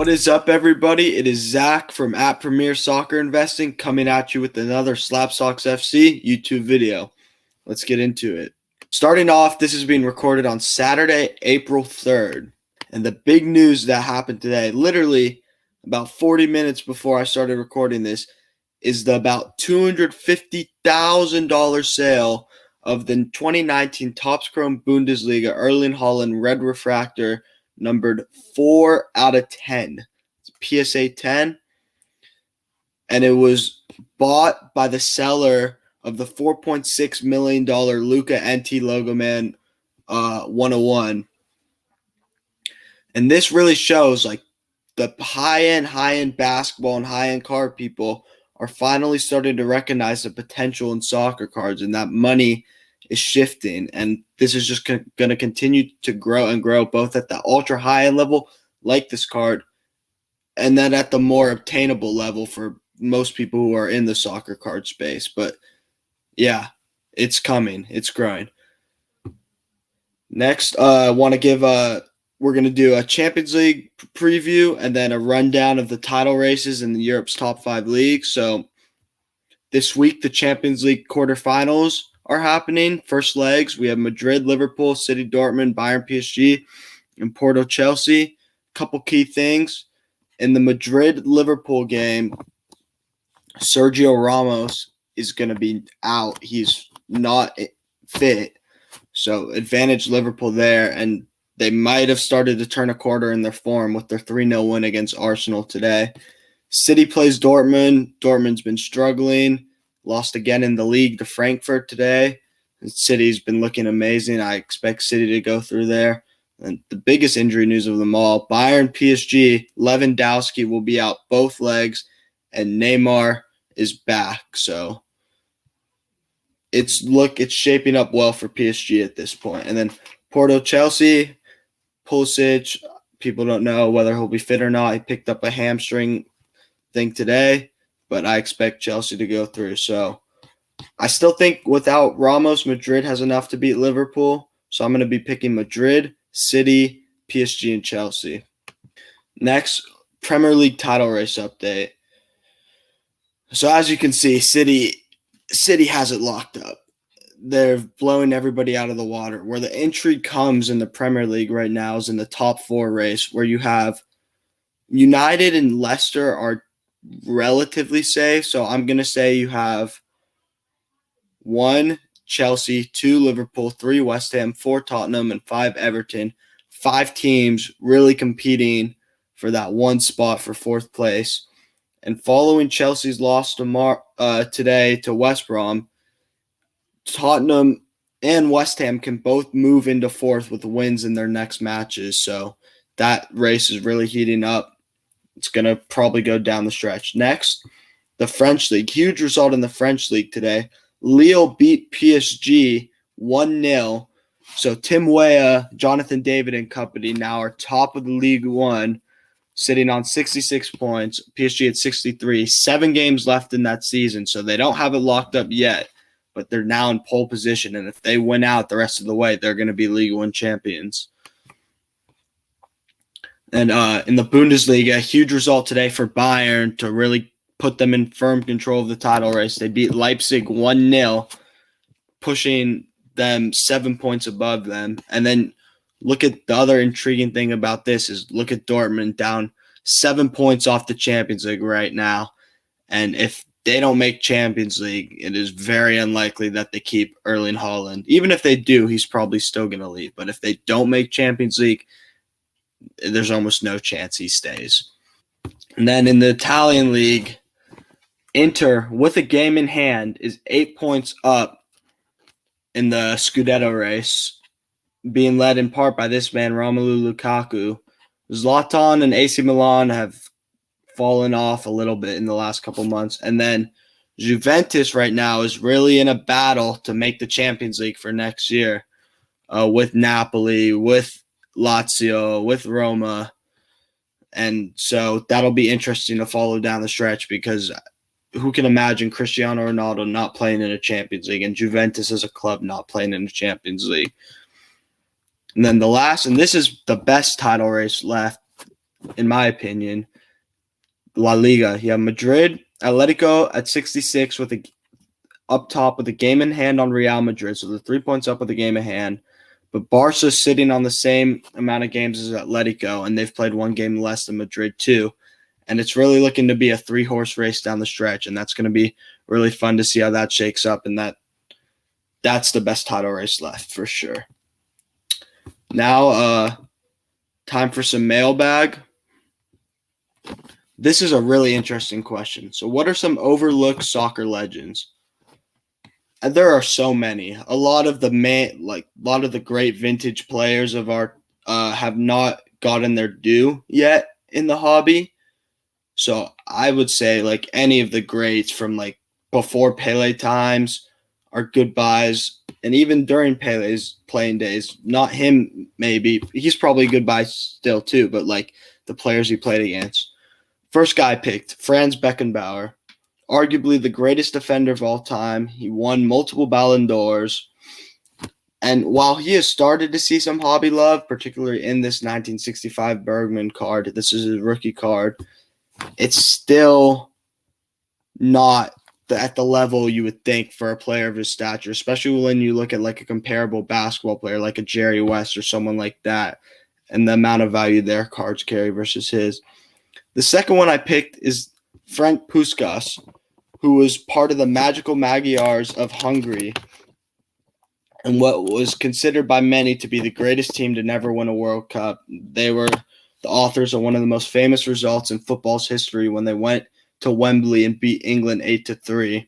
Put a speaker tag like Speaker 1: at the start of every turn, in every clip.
Speaker 1: What is up, everybody? It is Zach from at Premier Soccer Investing coming at you with another SlabStox FC YouTube video. Let's get into it. Starting off, this is being recorded on Saturday, April 3rd. And the big news that happened today, literally about 40 minutes before I started recording this, is the about $250,000 sale of the 2019 Topps-Chrome Bundesliga Erling Haaland Red Refractor numbered 4 out of 10. It's PSA 10. And it was bought by the seller of the $4.6 million Luca NT Logo Man 101. And this really shows like the high-end basketball and high-end card people are finally starting to recognize the potential in soccer cards, and that money is shifting. And this is just going to continue to grow and grow, both at the ultra high-end level, like this card, and then at the more obtainable level for most people who are in the soccer card space. But yeah, it's coming. It's growing. Next, I want to give we're going to do a Champions League preview and then a rundown of the title races in Europe's top 5 leagues. So this week, the Champions League quarterfinals are happening. First legs, we have Madrid, Liverpool, City, Dortmund, Bayern, PSG, and Porto, Chelsea. Couple key things. In the Madrid-Liverpool game, Sergio Ramos is going to be out. He's not fit. So advantage Liverpool there, and they might have started to turn a quarter in their form with their 3-0 win against Arsenal today. City plays Dortmund. Dortmund's been struggling. Lost again in the league to Frankfurt today. City's been looking amazing. I expect City to go through there. And the biggest injury news of them all, Bayern PSG, Lewandowski will be out both legs, and Neymar is back. So it's shaping up well for PSG at this point. And then Porto, Chelsea, Pulisic, people don't know whether he'll be fit or not. He picked up a hamstring thing today, but I expect Chelsea to go through. So I still think without Ramos, Madrid has enough to beat Liverpool. So I'm going to be picking Madrid, City, PSG, and Chelsea. Next, Premier League title race update. So as you can see, City has it locked up. They're blowing everybody out of the water. Where the intrigue comes in the Premier League right now is in the top 4 race, where you have United and Leicester are relatively safe. So I'm going to say you have 1 Chelsea, 2 Liverpool, 3 West Ham, 4 Tottenham, and 5 Everton. 5 teams really competing for that one spot for 4th place. And following Chelsea's loss today to West Brom, Tottenham and West Ham can both move into 4th with wins in their next matches. So that race is really heating up. It's going to probably go down the stretch. Next, the French League. Huge result in the French League today. Lille beat PSG 1-0. So Tim Weah, Jonathan David and company now are top of the League One, sitting on 66 points. PSG at 63. 7 games left in that season, so they don't have it locked up yet. But they're now in pole position, and if they win out the rest of the way, they're going to be League One champions. And in the Bundesliga, a huge result today for Bayern to really put them in firm control of the title race. They beat Leipzig 1-0, pushing them 7 points above them. And then look at the other intriguing thing about this is look at Dortmund down 7 points off the Champions League right now. And if they don't make Champions League, it is very unlikely that they keep Erling Haaland. Even if they do, he's probably still going to leave. But if they don't make Champions League, there's almost no chance he stays. And then in the Italian league, Inter, with a game in hand, is 8 points up in the Scudetto race, being led in part by this man, Romelu Lukaku. Zlatan and AC Milan have fallen off a little bit in the last couple months. And then Juventus right now is really in a battle to make the Champions League for next year with Napoli, with Lazio, with Roma. And so that'll be interesting to follow down the stretch, because who can imagine Cristiano Ronaldo not playing in a Champions League and Juventus as a club not playing in a Champions League? And then the last, and this is the best title race left, in my opinion, La Liga. You have Madrid, Atletico at 66 with up top with a game in hand on Real Madrid. So the 3 points up with a game in hand. But Barca's sitting on the same amount of games as Atletico, and they've played one game less than Madrid too. And it's really looking to be a 3-horse race down the stretch, and that's going to be really fun to see how that shakes up. And that's the best title race left for sure. Now, time for some mailbag. This is a really interesting question. So, what are some overlooked soccer legends? And there are so many. A lot of the great vintage players of our have not gotten their due yet in the hobby. So I would say like any of the greats from like before Pele times are goodbyes, and even during Pele's playing days, not him maybe. He's probably goodbye still too, but like the players he played against. First guy picked, Franz Beckenbauer, arguably the greatest defender of all time. He won multiple Ballon d'Ors. And while he has started to see some hobby love, particularly in this 1965 Bergman card, this is his rookie card, it's still not at the level you would think for a player of his stature, especially when you look at like a comparable basketball player like a Jerry West or someone like that, and the amount of value their cards carry versus his. The second one I picked is Frank Puskas, who was part of the Magical Magyars of Hungary and what was considered by many to be the greatest team to never win a World Cup. They were the authors of one of the most famous results in football's history when they went to Wembley and beat England 8-3.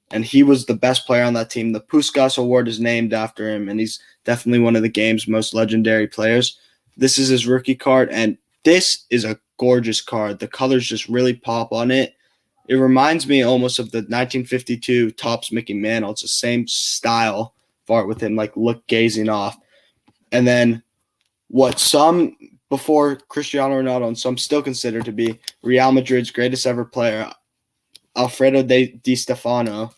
Speaker 1: And he was the best player on that team. The Puskas Award is named after him, and he's definitely one of the game's most legendary players. This is his rookie card, and this is a gorgeous card. The colors just really pop on it. It reminds me almost of the 1952 Topps Mickey Mantle. It's the same style for it with him, like look gazing off. And then what some before Cristiano Ronaldo and some still consider to be Real Madrid's greatest ever player, Alfredo Di Stefano.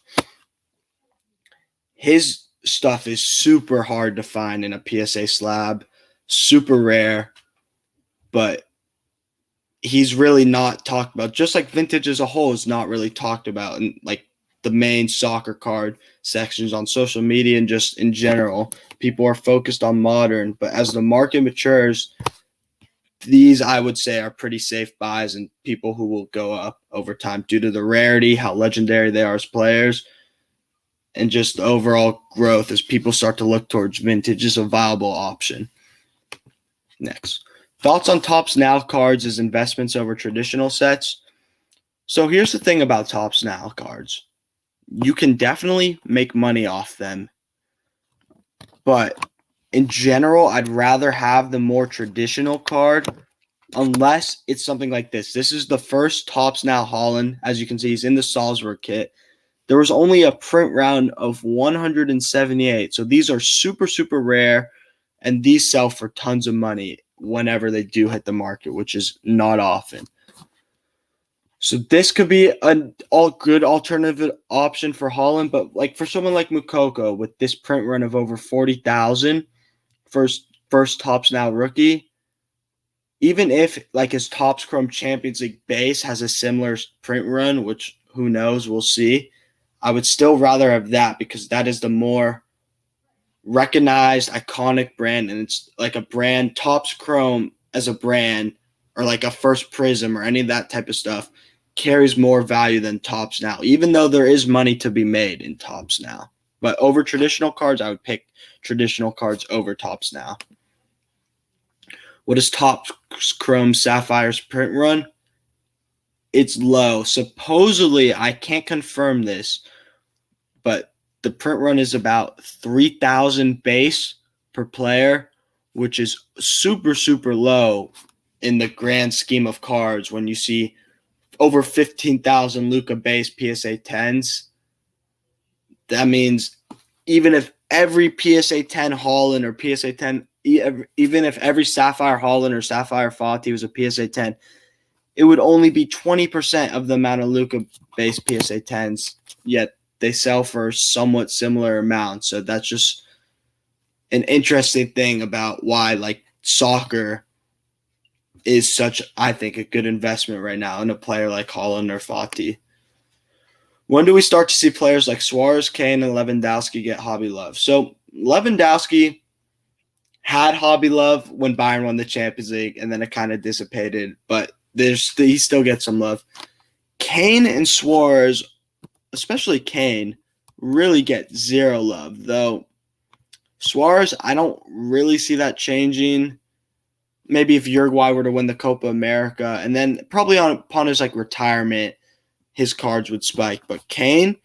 Speaker 1: His stuff is super hard to find in a PSA slab, super rare, but he's really not talked about. Just like vintage as a whole is not really talked about in like the main soccer card sections on social media and just in general. People are focused on modern, but as the market matures, these I would say are pretty safe buys and people who will go up over time due to the rarity, how legendary they are as players, and just the overall growth as people start to look towards vintage as a viable option. Next. Thoughts on Topps Now cards as investments over traditional sets. So here's the thing about Topps Now cards. You can definitely make money off them. But in general, I'd rather have the more traditional card unless it's something like this. This is the first Topps Now Haaland. As you can see, he's in the Salzburg kit. There was only a print round of 178. So these are super, super rare, and these sell for tons of money whenever they do hit the market, which is not often. So this could be an all good alternative option for Haaland, but like for someone like Mukoko with this print run of over 40,000, first Topps Now rookie, even if like his Topps Chrome Champions League base has a similar print run, which who knows, we'll see, I would still rather have that because that is the more recognized, iconic brand, and it's like a brand, Topps Chrome as a brand, or like a First Prism or any of that type of stuff, carries more value than Topps Now, even though there is money to be made in Topps Now. But over traditional cards, I would pick traditional cards over Topps Now. What is Topps Chrome Sapphire's print run? It's low. Supposedly, I can't confirm this, but the print run is about 3,000 base per player, which is super, super low in the grand scheme of cards when you see over 15,000 Luka base PSA 10s. That means even if every PSA 10 Haaland or PSA 10, even if every Sapphire Haaland or Sapphire Fati was a PSA 10, it would only be 20% of the amount of Luka base PSA 10s, yet they sell for somewhat similar amounts. So that's just an interesting thing about why like soccer is such, I think, a good investment right now in a player like Haaland or Fati. When do we start to see players like Suarez, Kane, and Lewandowski get hobby love? So Lewandowski had hobby love when Bayern won the Champions League, and then it kind of dissipated, but he still gets some love. Kane and Suarez, especially Kane, really get zero love, though Suarez, I don't really see that changing. Maybe if Uruguay were to win the Copa America, and then probably upon his retirement, his cards would spike. But Kane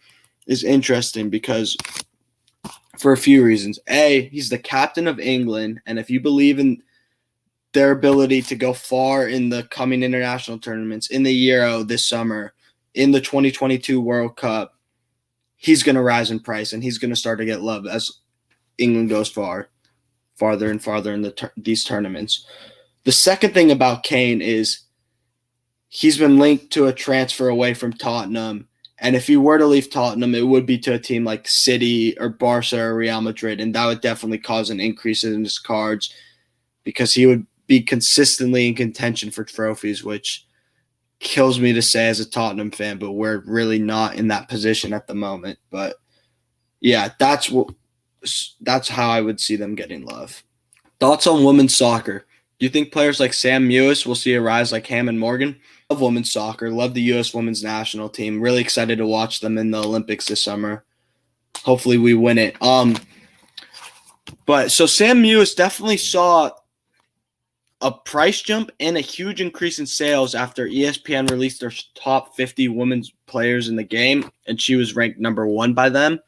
Speaker 1: is interesting because for a few reasons. A, he's the captain of England, and if you believe in their ability to go far in the coming international tournaments, in the Euro this summer, in the 2022 World Cup, he's going to rise in price, and he's going to start to get love as England goes farther and farther in these tournaments. The second thing about Kane is he's been linked to a transfer away from Tottenham. And if he were to leave Tottenham, it would be to a team like City or Barca or Real Madrid. And that would definitely cause an increase in his cards because he would be consistently in contention for trophies, which kills me to say as a Tottenham fan, but we're really not in that position at the moment. But yeah, that's how I would see them getting love. Thoughts on women's soccer? Do you think players like Sam Mewis will see a rise like Ham and Morgan? Love women's soccer. Love the U.S. women's national team. Really excited to watch them in the Olympics this summer. Hopefully we win it. But so Sam Mewis definitely saw a price jump and a huge increase in sales after ESPN released their top 50 women's players in the game, and she was ranked number 1 by them.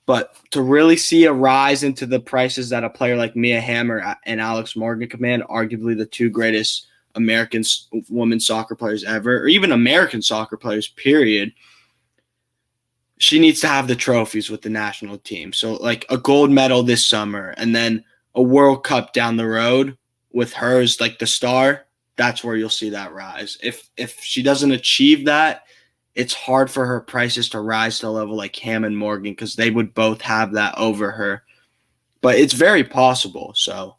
Speaker 1: But to really see a rise into the prices that a player like Mia Hamm and Alex Morgan command, arguably the 2 greatest American women's soccer players ever, or even American soccer players, period, she needs to have the trophies with the national team. So like a gold medal this summer and then a World Cup down the road with her as like the star, that's where you'll see that rise. If she doesn't achieve that, it's hard for her prices to rise to a level like Ham and Morgan because they would both have that over her. But it's very possible. So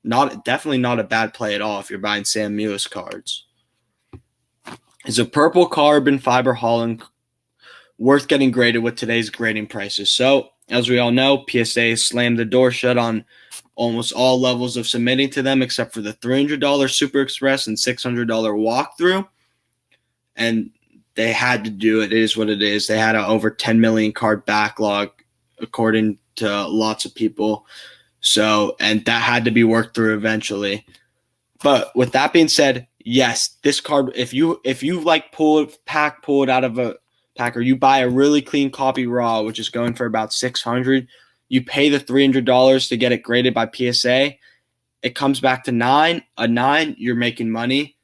Speaker 1: definitely not a bad play at all if you're buying Sam Mewis cards. Is a purple carbon fiber Haaland worth getting graded with today's grading prices? So, as we all know, PSA slammed the door shut on almost all levels of submitting to them except for the $300 Super Express and $600 walkthrough. And they had to do it. It is what it is. They had an over 10 million card backlog, according to lots of people. So, and that had to be worked through eventually. But with that being said, yes, this card, if you like pull it out of a pack, or you buy a really clean copy raw, which is going for about $600, you pay the $300 to get it graded by PSA. It comes back to a 9, you're making money.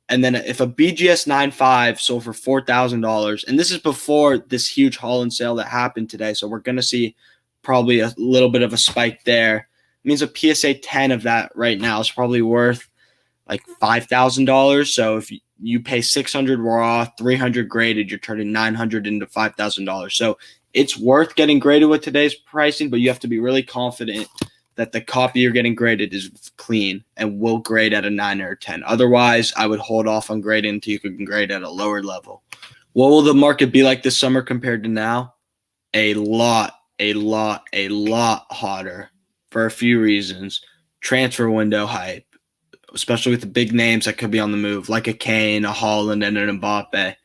Speaker 1: And then if a BGS 9.5 sold for $4,000, and this is before this huge Haaland sale that happened today, so we're going to see probably a little bit of a spike there. It means a PSA 10 of that right now is probably worth like $5,000. So if you pay $600 raw, $300 graded, you're turning $900 into $5,000. So it's worth getting graded with today's pricing, but you have to be really confident that the copy you're getting graded is clean and will grade at a 9 or a 10. Otherwise, I would hold off on grading until you can grade at a lower level. What will the market be like this summer compared to now? A lot hotter for a few reasons. Transfer window hype, especially with the big names that could be on the move, like a Kane, a Haaland, and an Mbappe.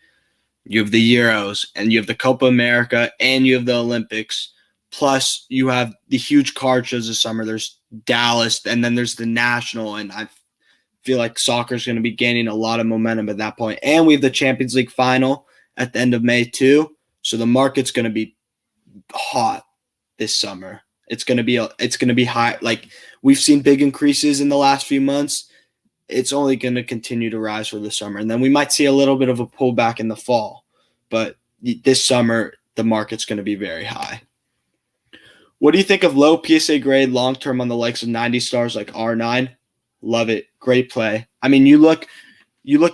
Speaker 1: You have the Euros, and you have the Copa America, and you have the Olympics. Plus, you have the huge card shows this summer. There's Dallas, and then there's the National, and I feel like soccer is going to be gaining a lot of momentum at that point. And we have the Champions League final at the end of May too, so the market's going to be hot this summer. It's going to be high. Like we've seen big increases in the last few months. It's only going to continue to rise for the summer, and then we might see a little bit of a pullback in the fall. But this summer, the market's going to be very high. What do you think of low PSA grade long-term on the likes of 90 stars like R9? Love it. Great play. I mean, you look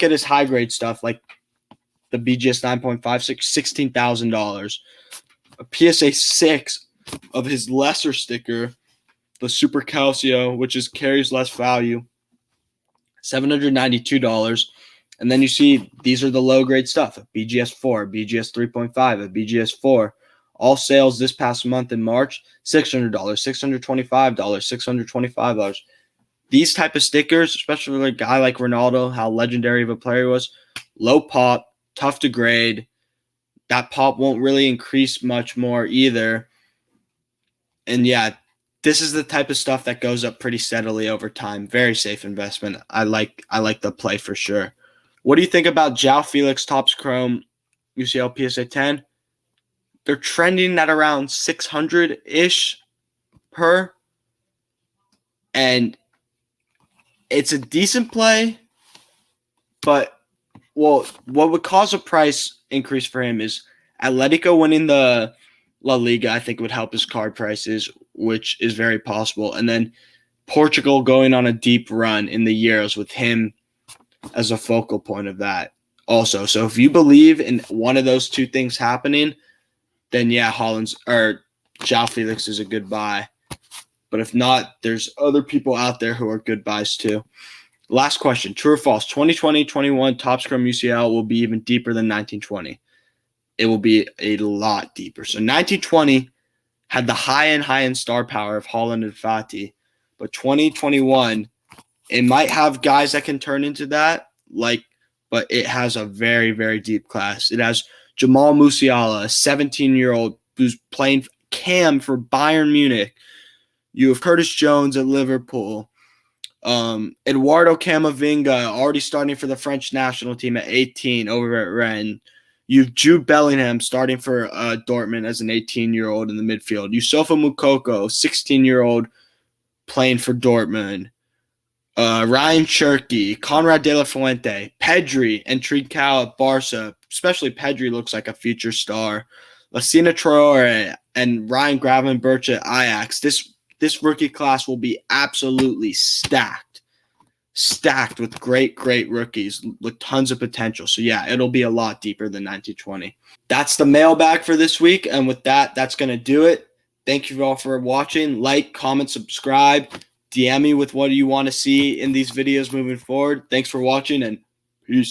Speaker 1: at his high-grade stuff like the BGS 9.56, $16,000. A PSA 6 of his lesser sticker, the Super Calcio, which carries less value, $792. And then you see these are the low grade stuff: a BGS 4, BGS 3.5, a BGS 4. All sales this past month in March: $600, $625, $625. These type of stickers, especially for a guy like Ronaldo, how legendary of a player he was, low pop, tough to grade. That pop won't really increase much more either. And yeah, this is the type of stuff that goes up pretty steadily over time. Very safe investment. I like the play for sure. What do you think about João Felix Topps Chrome UCL PSA 10? They're trending at around 600-ish per. And it's a decent play, but what would cause a price increase for him is Atletico winning the La Liga. I think would help his card prices, which is very possible. And then Portugal going on a deep run in the Euros with him as a focal point of that also. So if you believe in one of those two things happening, then yeah, João Felix is a good buy. But if not, there's other people out there who are good buys too. Last question, true or false? 2020-21 Topps Chrome UCL will be even deeper than 1920. It will be a lot deeper. So 1920 had the high-end star power of Haaland and Fati. But 2021, it might have guys that can turn into that, but it has a very, very deep class. It has Jamal Musiala, a 17-year-old who's playing cam for Bayern Munich. You have Curtis Jones at Liverpool. Eduardo Camavinga already starting for the French national team at 18 over at Rennes. You've Jude Bellingham starting for Dortmund as an 18-year-old in the midfield. Yusufa Moukoko, 16-year-old playing for Dortmund. Ryan Cherky, Conrad De La Fuente, Pedri, and Trincao at Barca. Especially Pedri looks like a future star. Lassina Traore and Ryan Gravenberch at Ajax. This rookie class will be absolutely stacked with great rookies with tons of potential. So yeah, it'll be a lot deeper than 1920. That's the mailbag for this week. And with that, that's going to do it. Thank you all for watching. Like, comment, subscribe. DM me with what you want to see in these videos moving forward. Thanks for watching, and